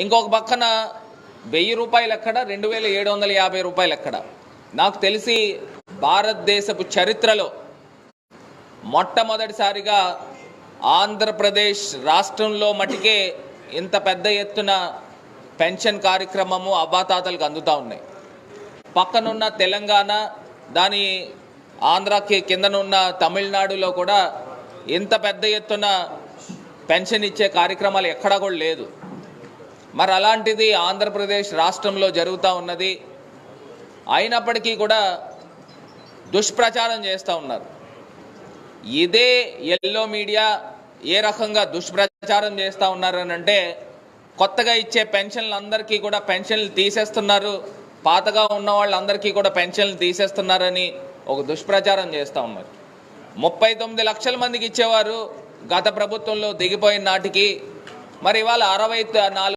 ఇంకొక పక్కన 1000 రూపాయలు ఎక్కడ, 2750 రూపాయలు ఎక్కడ? నాకు తెలిసి భారతదేశపు చరిత్రలో మొట్టమొదటిసారిగా ఆంధ్రప్రదేశ్ రాష్ట్రంలో మటుకే ఇంత పెద్ద ఎత్తున పెన్షన్ కార్యక్రమము అవ్వాతాతలకు అందుతూ ఉన్నాయి. పక్కనున్న తెలంగాణ, దాని ఆంధ్రాకి కిందనున్న తమిళనాడులో కూడా ఇంత పెద్ద ఎత్తున పెన్షన్ ఇచ్చే కార్యక్రమాలు ఎక్కడా కూడా లేదు. మరి అలాంటిది ఆంధ్రప్రదేశ్ రాష్ట్రంలో జరుగుతూ ఉన్నది. అయినప్పటికీ కూడా దుష్ప్రచారం చేస్తూ ఉన్నారు. ఇదే ఎల్లో మీడియా ఏ రకంగా దుష్ప్రచారం చేస్తూ ఉన్నారని అంటే, కొత్తగా ఇచ్చే పెన్షన్లందరికీ కూడా పెన్షన్లు తీసేస్తున్నారు, పాతగా ఉన్న వాళ్ళందరికీ కూడా పెన్షన్లు తీసేస్తున్నారని ఒక దుష్ప్రచారం చేస్తూ ఉన్నారు. 39 లక్షల మందికి ఇచ్చేవారు గత ప్రభుత్వంలో దిగిపోయిన నాటికి. మరి ఇవాళ 64